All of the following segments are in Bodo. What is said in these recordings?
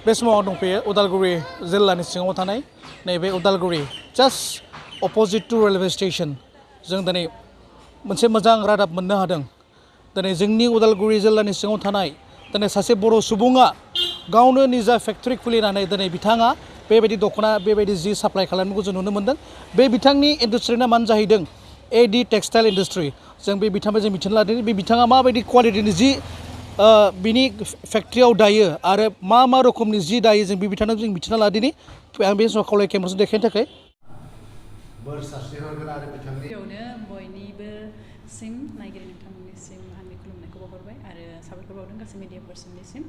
बे समाव आं दंफैयो उदालगुरि जिल्लानि सिङाव थानाय नैबे Udalguri just opposite to railway station जों दिनै मोनसे मोजां रादाब मोननो हादों। दिनै जोंनि उदालगुरि जिल्लानि सिङाव थानाय दिनै सासे बर' सुबुङा गावनो निजा फेक्टरि खुलिनानै दिनै बिथाङा बेबायदि दख'ना बेबायदि जि साप्लाइ खालामनायखौ जों नुनो मोन्दों। बे बिथांनि इन्डास्ट्रिनि नामानो जाहैदों A.D टेक्सटाइल इन्डास्ट्रि। जों बे बिथांखौ जों मिथिनो लादों बे बिथाङा माबायदि क्वालिटिनि जि बिनि फेक्ट्रियाव दायो आरो मा रोखोमनि जि दायो जों बे बिथांनो जों मिथिना लादिनि आं बे समाव खावलाय केमेराजों देखायनो थाखाय बोर सारस्रिहरगोन आरो बिथांनि बयनिबो सिम नायगिरि नोंथांमोननिसिम आंनि खुलुमनायखौ बावहरबाय आरो साबायखर बावदों गासै मिडिया पार्सननिसिम।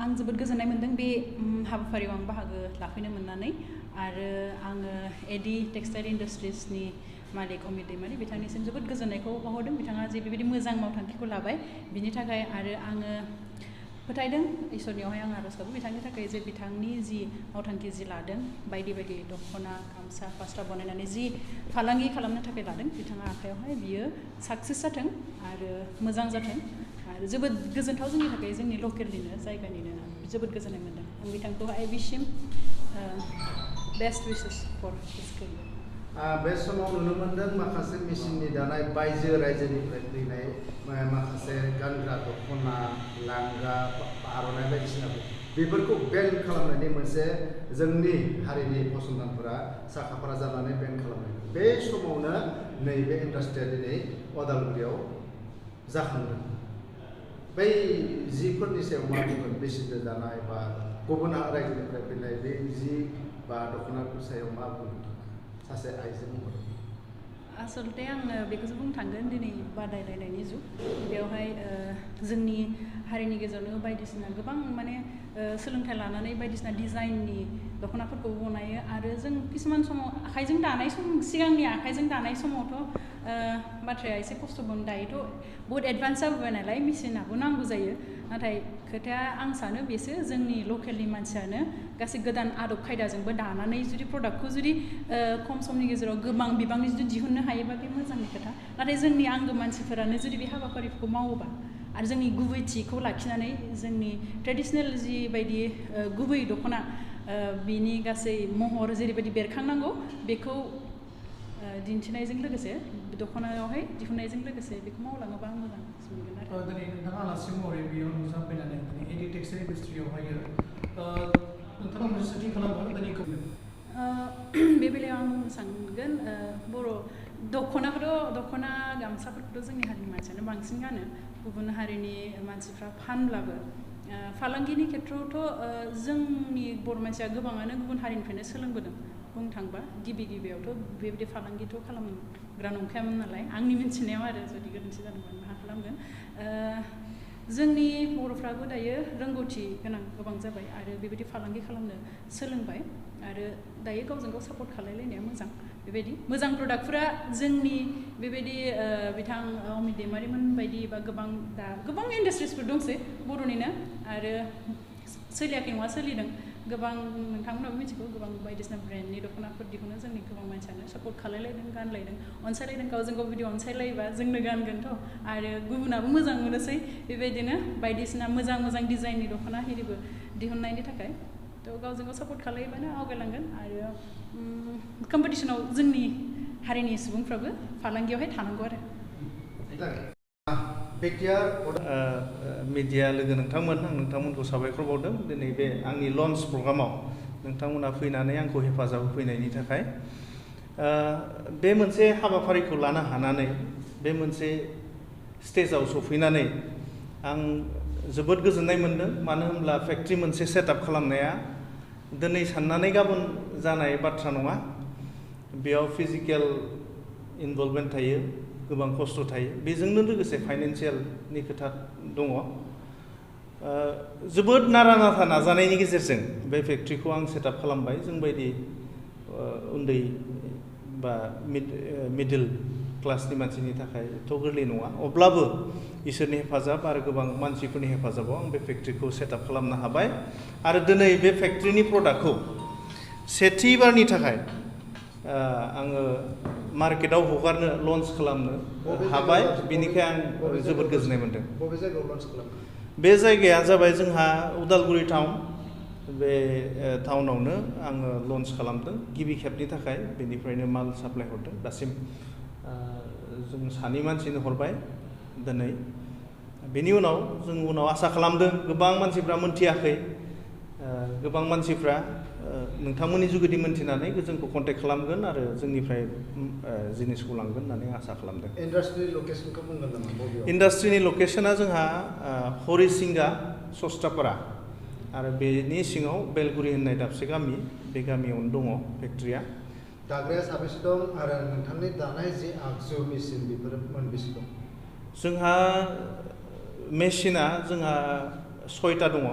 आं जोबोद गोजोननाय मोन्दों बे हाबाफारियाव आं बाहागो लाफैनो मोननानै आरो आङो A.D टेक्सटाइल इन्डास्ट्रिसनि मालिक अमित दैमारि बिथांनिसिम जोबोद गोजोननायखौ बावहरदों। बिथाङा जे बेबायदि मोजां मावथांखिखौ लाबाय बिनि थाखाय आरो आङो फोथायदों इसोरनियावहाय आं आरज गाबो बिथांनि थाखाय जे बिथांनि जि मावथांखि जि लादों बायदि बायदि दख'ना गामसा फास्रा बनायनानै जि फालांगि खालामनो थाखाय लादों बिथाङा आखायावहाय बियो साक्सेस जाथों आरो मोजां जाथों आरो जोबोद गोजोनथाव जोंनि थाखाय जोंनि लकेलनिनो जायगानिनो जोबोद गोजोननाय मोन्दों। आं बिथांखौहाय बिसिम best wishes four his career. बे समाव नुनो मोन्दों माखासे मेसिननि दानाय बायजो रायजोनिफ्राय फैनाय माखासे गानग्रा दख'ना लांगा आर'नाइ बायदिसिनाफोर बेफोरखौ बेन खालामनायनि मोनसे जोंनि हारिनि फसंथानफोरा साखाफारा जानानै बेन खालामनाय बे समावनो नैबे इन्डास्ट्रिया दिनै अदालगुरियाव जाखांदों। बै जिफोरनि सायाव मा बुंगोन मेसिनजों दानाय बा गुबुन रायजोनिफ्राय फैनाय बे जि बा दख'नाफोर सायाव मा बुंगोन सासे आइजो महरै? आसलथे आङो बेखौसो बुंनो थांगोन दिनै बादायलायनायनि जुग बेवहाय जोंनि हारिनि गेजेरावनो बायदिसिना गोबां माने सोलोंथाइ लानानै बायदिसिना डिजाइननि दख'नाफोरखौ बनायो आरो जों किसुमान समाव आखाइजों दानाय सिगांनि आखाइजों दानाय समावथ' बाथ्राया एसे खस्थ'मोन दायोथ' बहुद एडभान्स जाबोबाय नालाय मेसिनाबो नांगौ जायो। नाथाय खोथाया आं सानो बेसो जोंनि लकेलनि मानसियानो गासै गोदान आदब खायदाजोंबो दानानै जुदि प्रडाक्टखौ जुदि खम समनि गेजेराव गोबां बिबांनि जुदि दिहुननो हायोबा बे मोजांनि खोथा। नाथाय जोंनि आंगो मानसिफोरानो जुदि बे हाबाफारिखौ मावोबा आरो जोंनि गुबैथिखौ लाखिनानै जोंनि ट्रेडिसनेल जिबायदि गुबै दख'ना बिनि गासै महर जेरैबायदि बेरखांनांगौ बेखौ दिन्थिनायजों लोगोसे दख'नायावहाय दिहुननायजों लोगोसे बेखौ मावलाङोबा आं मोजां मोनगोन आरो। दिनै नोंथाङा आलासि महरै बेयाव नुजाफैनानै दिनै A.D टेक्सटाइल इन्डास्ट्रियावहाय नोंथाङा मोनसे सोंथि खालामगोन दिनैखौ बे बेलायाव आं बुंनो सानगोन बर' दख'ना गामसाफोरखौथ' जोंनि हारिनि मानसियानो बांसिन गानो गुबुन हारिनि मानसिफ्रा फानब्लाबो फालांगिनि खेथ्रआवथ' जोंनि बर' मानसिया गोबाङानो गुबुन हारिनिफ्रायनो सोलोंबोदों। बुंनो थांबा गिबियावथ' बेबायदि फालांगिथ' खालामग्रा नंखायामोन नालाय आंनि मिन्थिनायाव आरो जुदि गोरोन्थि जादोंमोन मा खालामगोन। जोंनि बर'फ्राबो दायो रोंगौथि गोनां गोबां जाबाय आरो बेबायदि फालांगि खालामनो सोलोंबाय आरो दायो गावजों गाव सापर्ट खालायलायनाया मोजां। बेबायदि मोजां प्रडाक्टफोरा जोंनि बेबायदि बिथां अमित दैमारिमोन बायदि बा गोबां इन्डास्ट्रिसफोर दंसै बर'निनो आरो सोलियाखै नङा सोलिदों गोबां नोंथांमोनाबो मिथिगौ गोबां बायदिसिना ब्रेन्डनि दख'नाफोर दिहुनो जोंनि गोबां मानसियानो सापर्ट खालायलायदों गानलायदों अनसायलायदों गावजों गाव बिदि अनसायलायोबा जोंनो गानगोनथ' आरो गुबुनाबो मोजां मोनोसै बेबायदिनो बायदिसिना मोजां डिजाइननि दख'ना हिरिबो दिहुननायनि थाखाय थ' गावजों गाव सापर्ट खालायोबानो आवगायलांगोन आरो कम्पिटिसनाव जोंनि हारिनि सुबुंफ्राबो फालांगियावहाय थानांगौ आरो। मिडिया लोगो नोंथांमोन आं नोंथांमोनखौ साबायखर बावदों दिनै बे आंनि लन्च प्रग्रामाव नोंथांमोना फैनानै आंखौ हेफाजाब होफैनायनि थाखाय। बे मोनसे हाबाफारिखौ लानो हानानै बे मोनसे स्टेजाव सफैनानै आं जोबोद गोजोननाय मोन्दों। मानो होनब्ला फेक्ट्रि मोनसे सेटआप खालामनाया दिनै साननानै गाबोन जानाय बाथ्रा नङा। बेयाव फिजिकेल इनभल्भमेन्ट थायो गोबां खस्थ' थायो बेजोंनो लोगोसे फाइनान्सियेलनि खोथा दङ। जोबोद नारा नाथा नाजानायनि गेजेरजों बे फेक्ट्रिखौ आं सेटआप खालामबाय। जोंबायदि उन्दै बा मिडिल क्लासनि मानसिनि थाखायथ' गोरलै नङा अब्लाबो इसोरनि हेफाजाब आरो गोबां मानसिफोरनि हेफाजाबाव आं बे फेक्ट्रिखौ सेटआप खालामनो हाबाय आरो दिनै बे फेक्ट्रिनि प्रडाक्टखौ सेथिबारनि थाखाय आङो मार्केटाव हगारनो लन्च खालामनो हाबाय बेनिखाय आं जोबोद गोजोननाय मोन्दों। बबे जायगायाव लन्च खालामो? बे जायगाया जाबाय जोंहा उदालगुरि टाउन बे टाउनावनो आङो लन्च खालामदों गिबि खेबनि थाखाय बेनिफ्रायनो माल साप्लाय हरदों दासिम जों सानै मानसिनो हरबाय दिनै बेनि उनाव जों उनाव आसा खालामदों गोबां मानसिफ्रा मोनथियाखै गोबां मानसिफ्रा नोंथांमोननि जुगिदि मोनथिनानै जोंखौ कन्टेक्ट खालामगोन आरो जोंनिफ्राय जिनिसखौ लांगोन होननानै आसा खालामदों इन्डास्ट्रिनि लकेसनखौ बुंगोन नामा बबेयाव इन्डास्ट्रिनि लकेसना जोंहा हरिसिंगा सस्तापारा आरो बेनि सिङाव बेलगुरि होननाय दाबसे गामि बे गामियावनो दङ फेक्ट्रिया दाग्राया साबेसे दं आरो नोंथांनि दानाय जि आगजु मेसिन बेफोरो मोनबेसे दं जोंहा मेसिना जोंहा 6टा दङ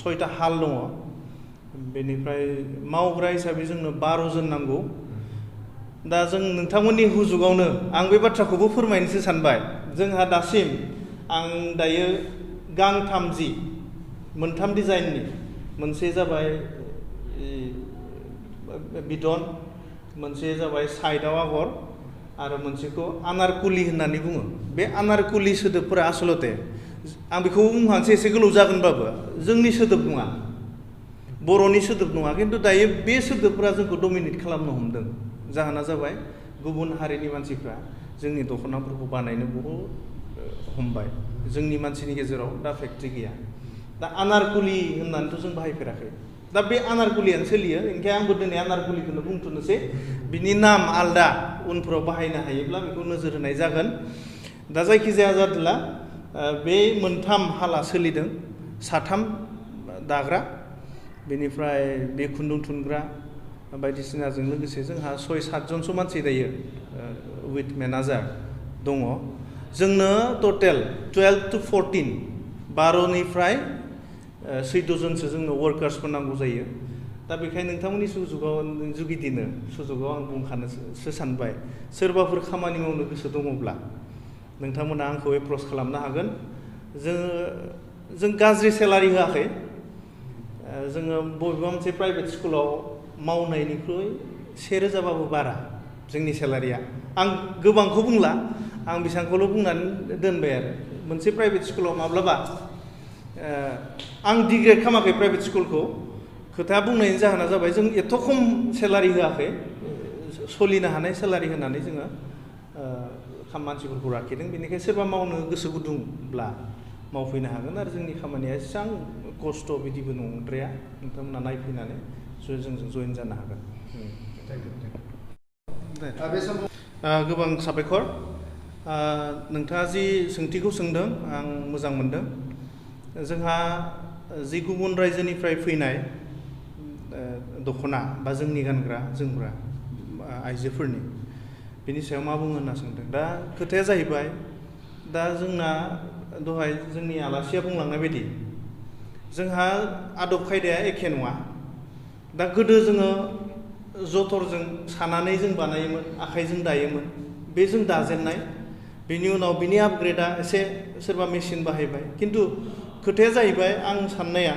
6टा हाल दङ बेनिफ्राय मावग्रा हिसाबै जोंनो 12 जन नांगौ दा जों नोंथांमोननि हुजुगावनो आं बे बाथ्राखौबो फोरमायनोसो सानबाय जोंहा दासिम आं दायो गांथाम जि मोनथाम डिजाइननि मोनसे जाबाय बिदन मोनसे जाबाय साइडआव आगर आरो मोनसेखौ आनारकुलि होननानै बुङो बे आनारकुलि सोदोबफोरा आसलते आं बेखौ बुंहांसै एसे गोलाव जागोनबाबो जोंनि सोदोब नङा बर'नि सोदोब नङा खिन्थु दायो बे सोदोबफोरा जोंखौ डमिनेट खालामनो हमदों जाहोना जाबाय गुबुन हारिनि मानसिफ्रा जोंनि दख'नाफोरखौ बानायनो बहुद हमबाय जोंनि मानसिनि गेजेराव दा फेक्ट्रि गैया दा आनारकुलि होननानैथ' जों बाहायफेराखै दा बे आनारकुलियानो सोलियो ओंखाय आंबो दिनै आनारकुलिखौनो बुंथ'नोसै बिनि नाम आलदा उनफोराव बाहायनो हायोब्ला बेखौ नोजोर होनाय जागोन दा जायखिजाया जादोला बे मोनथाम हाला सोलिदों साथाम दाग्रा बेनिफ्राय बे खुन्दुं थुनग्रा बायदिसिनाजों लोगोसे जोंहा 6-7 जनसो मानसि दायो उइथ मेनेजार दङ जोंनो टटेल 12 to 14 12निफ्राय 14 जनसो जोंनो वार्कार्सफोर नांगौ जायो दा बेखायनो नोंथांमोननि सुजुगाव आं बुंखानोसो सानबाय सोरबाफोर खामानि मावनो गोसो दङब्ला नोंथांमोना आंखौ एप्रच खालामनो हागोन जों गाज्रि सेलारि होआखै जोङो बबेबा मोनसे प्राइभेट स्कुलाव मावनायनिख्रुइ 1000 बाबो बारा जोंनि सेलारिया आं गोबांखौ बुंला आं बेसांखौल' बुंनानै दोनबाय आरो मोनसे प्राइभेट स्कुलाव माब्लाबा आं डिग्रेड खालामाखै प्राइभेट स्कुलखौ खोथा बुंनायनि जाहोना जाबाय जों एथ' खम सेलारि होआखै सोलिनो हानाय सेलारि होनानै जोङो मानसिफोरखौ लाखिदों बेनिखायनो सोरबा मावनो गोसो गुदुंब्ला मावफैनो हागोन आरो जोंनि खामानिया एसेबां खस्थ' बिदिबो नंद्राया नोंथांमोना नायफैनानै जोंजों जइन जानो हागोन गोबां साबायखर नोंथाङा जि सोंथिखौ सोंदों आं मोजां मोनदों जोंहा जि गुबुन रायजोनिफ्राय फैनाय दख'ना बा जोंनि गानग्रा जोमग्रा आइजोफोरनि बेनि सायाव मा बुङो होनना सोंदों दा खोथाया जाहैबाय दा जोंना दहाय जोंनि आलासिया बुंलांनाय बायदि जोंहा आदब खायदाया एखे नङा दा गोदो जोङो जथरजों सानानै जों बानायोमोन आखाइजों दायोमोन बे जों दाजेननाय बेनि उनाव बिनि आपग्रेडा एसे सोरबा मेसिन बाहायबाय खिन्थु खोथाया जाहैबाय आं साननाया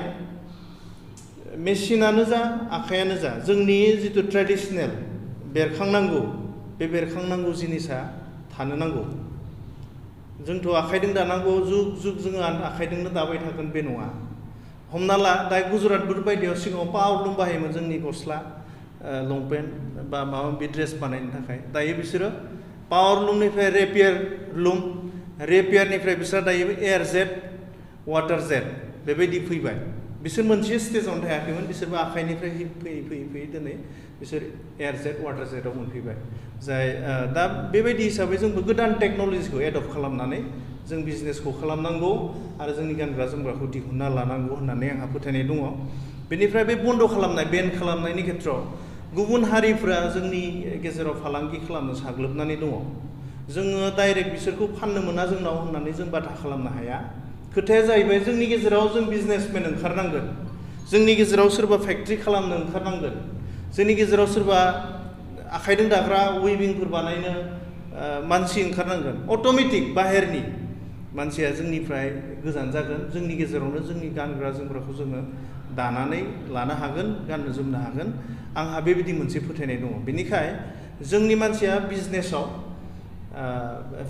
मेसिनानो जा आखायानो जा जोंनि जिथु ट्रेडिसनेल बेरखांनांगौ बे बेरखांनांगौ जिनिसा थानो नांगौ जोंथ' आखाइजों दानांगौ जुग जुग जोङो आखाइजोंनो दाबाय थागोन बे नङा हमना ला दा गुजरातफोर बायदियाव सिगाङाव पावारलुम बाहायोमोन जोंनि गस्ला लंपेन्ट बा माबा माबि ड्रेस बानायनो थाखाय दायो बिसोरो पावारलुमनिफ्राय रेपियारनिफ्राय बिसोर दायो एयारजेट वाटार जेट बेबायदि फैबाय बिसोर मोनसे स्टेजावनो थायाखैमोन बिसोरबो आखाइनिफ्राय फैयै दिनै बिसोर एयारजेट वाटार जेटआव मोनफैबाय जाय दा बेबायदि हिसाबै जोंबो गोदान टेक्न'लजिखौ एडप्ट खालामनानै जों बिजनेसखौ खालामनांगौ आरो जोंनि गानग्रा जोमग्राखौ दिहुनना लानांगौ होननानै आंहा फोथायनाय दङ बेनिफ्राय बे बन्द खालामनाय बेन खालामनायनि खेथ्रआव गुबुन हारिफ्रा जोंनि गेजेराव फालांगि खालामनो साग्लोबनानै दङ जोङो डाइरेक्ट बिसोरखौ फाननो मोना जोंनाव होननानै जों बाधा खालामनो हाया खोथाया जाहैबाय जोंनि गेजेराव जों बिजनेसमेन ओंखारनांगोन जोंनि गेजेराव सोरबा फेक्ट्रि खालामनो ओंखारनांगोन जोंनि गेजेराव सोरबा आखाइजों दाग्रा वेभिंफोर बानायनो मानसि ओंखारनांगोन अट'मेटिक बाहेरनि मानसिया जोंनिफ्राय गोजान जागोन जोंनि गेजेरावनो जोंनि गानग्रा जोमग्राखौ जोङो दानानै लानो हागोन गाननो जोमनो हागोन आंहा बेबायदि मोनसे फोथायनाय दङ बेनिखाय जोंनि मानसिया बिजनेसाव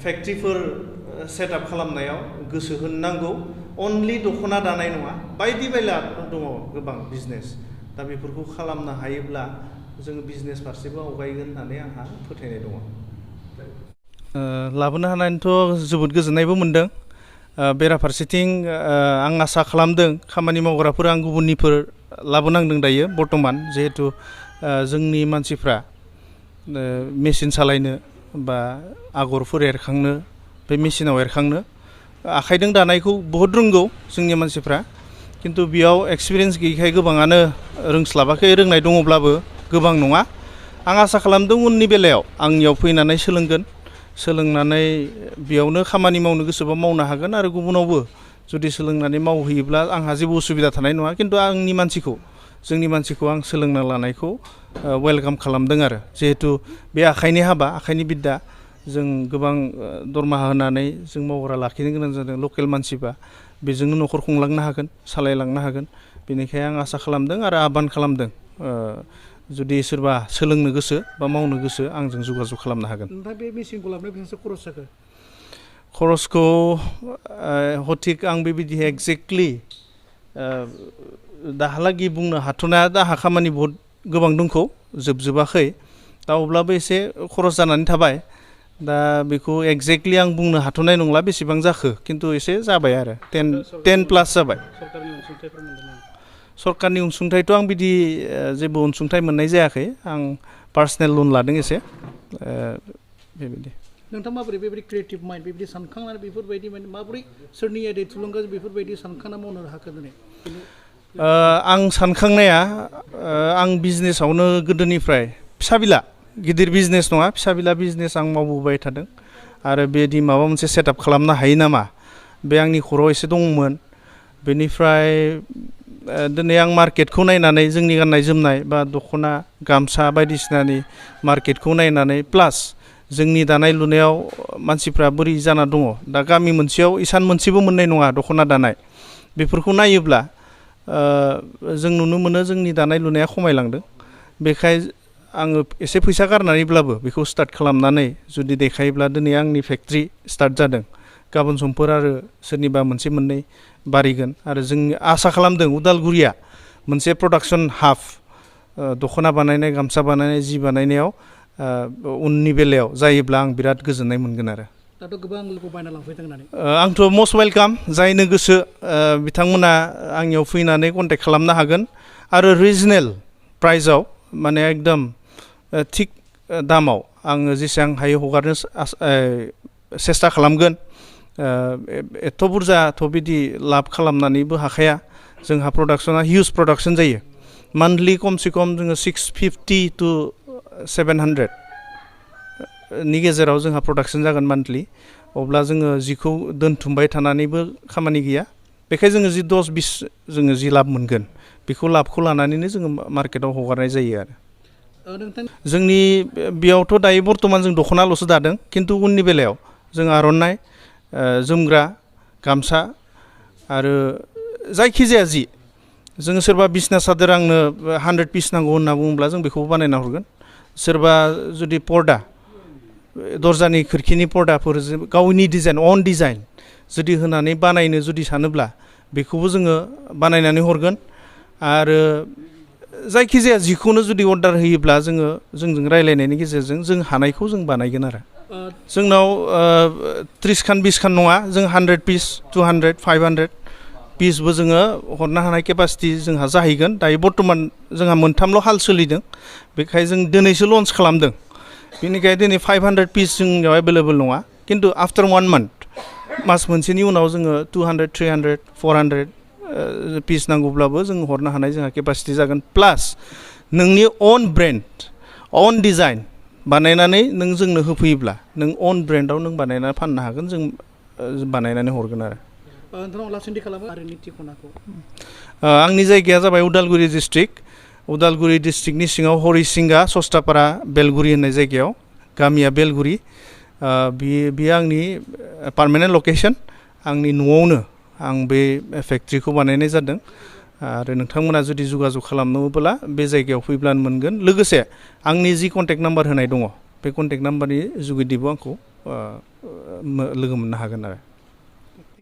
फेक्ट्रिफोर सेटआप खालामनायाव गोसो होनो नांगौ अनलि दख'ना दानाय नङा बायदि बायला दङ गोबां बिजनेस दा बेफोरखौ खालामनो हायोब्ला जोङो बिजनेस फारसेबो आवगायगोन होननानै आंहा फोथायनाय दङ लाबोनो हानायनिथ' जोबोद गोजोननायबो मोनदों बेराफारसेथिं आं आसा खालामदों खामानि मावग्राफोर आं गुबुननिफोर लाबोनांदों दायो बर्तमान जिहेतु जोंनि मानसिफ्रा मेसिन सालायनो बा आगरफोर एरखांनो बे मेसिनाव एरखांनो आखाइजों दानायखौ बहुद रोंगौ जोंनि मानसिफ्रा किन्तु बेयाव एक्सपिरियेन्स गैयैखाय गोबाङानो रोंस्लाबाखै रोंनाय दङब्लाबो गोबां नङा आं आसा खालामदों उननि बेलायाव आंनियाव फैनानै सोलोंनानै बेयावनो खामानि मावनो गोसोबा मावनो हागोन आरो गुबुनावबो जुदि सोलोंनानै मावहैयोब्ला आंहा जेबो उसुबिदा थानाय नङा किन्तु जोंनि मानसिखौ आं सोलोंना लानायखौ वेलकाम खालामदों आरो जिहेतु बे आखाइनि हाबा आखाइनि बिद्दा जों गोबां दरमाहा होनानै जों मावग्रा लाखिनो गोनां जादों लकेल मानसिबा बेजोंनो न'खर खुंलांनो हागोन सालायलांनो हागोन बेनिखायनो आं आसा खालामदों आरो आबान खालामदों जुदि सोरबा सोलोंनो गोसो बा मावनो गोसो आंजों जगाजग खालामनो हागोन नोंथाङा बे मेसिनखौ लाबोनाय बेसेबांसो खरस जाखो खरसखौ हथिक आं बेबायदि एक्जेक्टलि दाहालागि बुंनो हाथ'नाया दाहा खामानि बहुद गोबां दंखौ जोबजोबाखै दा अब्लाबो एसे खरस जानानै थाबाय दा बेखौ एक्जेक्टलि आं बुंनो हाथ'नाय नंला बेसेबां जाखो किन्तु एसे जाबाय आरो 10 प्लास जाबाय सरकारनि अनसुंथाइथ' आं बिदि जेबो अनसुंथाइ मोननाय जायाखै आं पार्सनेल लन लादों एसे बेबायदि नोंथाङा माबोरै बेबायदि क्रिएटिभ माइन्ड बेबायदि सानखांनानै बेफोरबायदि माने माबोरै सोरनि आयदायै थुलुंगा बेफोरबायदि सानखांना मावनो हाखो दिनै आं सानखांनाया आं बिजनेसावनो गोदोनिफ्राय फिसा बिला गिदिर बिजनेस नङा फिसा बिला बिजनेस आं मावबोबाय थादों आरो बेदि माबा मोनसे सेटआप खालामनो हायो नामा बे आंनि खर'आव एसे दंमोन बेनिफ्राय दिनै आं मार्केटखौ नायनानै जोंनि गाननाय जोमनाय बा दख'ना गामसा बायदिसिनानि मार्केटखौ नायनानै प्लास जोंनि दानाय लुनायाव मानसिफ्रा बोरै जाना दङ दा गामि मोनसेयाव इसान मोनसेबो मोननाय नङा दख'ना दानाय बेफोरखौ नायोब्ला जों नुनो मोनो जोंनि दानाय लुनाया खमायलांदों बेखाय आङो एसे फैसा गारनानैब्लाबो बेखौ स्टार्ट खालामनानै जुदि देखायोब्ला दिनै आंनि फेक्ट्रि स्टार्ट जादों गाबोन समफोर आरो सोरनिबा मोनसे मोननै बारिगोन आरो जों आसा खालामदों उदालगुरिया मोनसे प्रडाक्सन हाब दख'ना बानायनाय गामसा बानायनाय जि बानायनायाव उननि बेलायाव जायोब्ला आं बिराद गोजोननाय मोनगोन आरो दाथ' गोबां लोगो बायना लांफैदों होननानै आंथ' मस्ट वेलकाम जायनो गोसो बिथांमोना आंनियाव फैनानै कन्टेक्ट खालामनो हागोन आरो रिजनेल प्राइसआव माने एकदम थिग दामाव आङो जेसेबां हायो हगारनो सेस्था खालामगोन एथ' बुरजाथ' बिदि लाब खालामनानैबो हाखाया जोंहा प्रडाक्सना हिउज प्रडाक्सन जायो मान्थलि खमसे खम जोङो 650 to 700 नि गेजेराव जोंहा प्रडाक्सन जागोन मान्थलि अब्ला जोङो जिखौ दोनथुमबाय थानानैबो खामानि गैया बेखाय जोङो जि 10-20 जोङो जि लाब मोनगोन बेखौ लाबखौ लानानैनो जोङो मार्केटाव हगारनाय जायो आरो जोंनि बेयावथ' दायो बर्तमान जों दख'नाल'सो दादों किन्तु उननि बेलायाव जों आर'नाइ जोमग्रा गामसा आरो जायखिजाया जि जोङो सोरबा बिसना सादोर आंनो 100 पिस नांगौ होनना बुङोब्ला जों बेखौबो बानायना हरगोन सोरबा जुदि पर्दा दरजानि खोरखिनि पर्दाफोर गावनि डिजाइन अन डिजाइन जुदि होनानै बानायनो जुदि सानोब्ला बेखौबो जोङो बानायनानै हरगोन आरो जायखिजाया जिखौनो जुदि अर्डार होयोब्ला जोंजों रायलायनायनि गेजेरजों जों हानायखौ जों बानायगोन आरो जोंनाव 30 खान 20 खान नङा जों 100 पिस 200 500 पिसबो जोङो हरनो हानाय केपासिटि जोंहा जाहैगोन दायो बर्तमान जोंहा मोनथामल' हाल सोलिदों बेखाय जों दिनैसो लन्च खालामदों बेनिखायनो दिनै 500 पिस जोंनियाव एभेलेबल नङा किन्तु आफ्टार 1 month मास मोनसेनि उनाव जोङो 200 300 400 पिस नांगौब्लाबो जों हरनो हानाय जोंहा केपासिटि जागोन प्लास नोंनि अन ब्रेन्ड अन डिजाइन बानायनानै नों जोंनो होफैयोब्ला नों अन ब्रेन्डआव नों बानायनानै फाननो हागोन जों बानायनानै हरगोन आरो नोंथांनाव लासैनो खालामो आरो निथिखनाखौ आंनि जायगाया जाबाय उदालगुरि डिस्ट्रिक्टनि सिङाव हरिसिंगा सस्तापारा बेलगुरि होननाय जायगायाव गामिया बेलगुरि बेयो आंनि पार्मानेन्ट लकेसन आंनि न'आवनो आं बे फेक्ट्रिखौ बानायनाय जादों आरो नोंथांमोना जुदि जगाजग खालामनोब्ला बे जायगायाव फैब्लानो मोनगोन लोगोसे आंनि जि कन्टेक्ट नाम्बार होनाय दङ बे कन्टेक्ट नाम्बारनि जुगिदिबो आंखौ लोगो मोननो हागोन आरो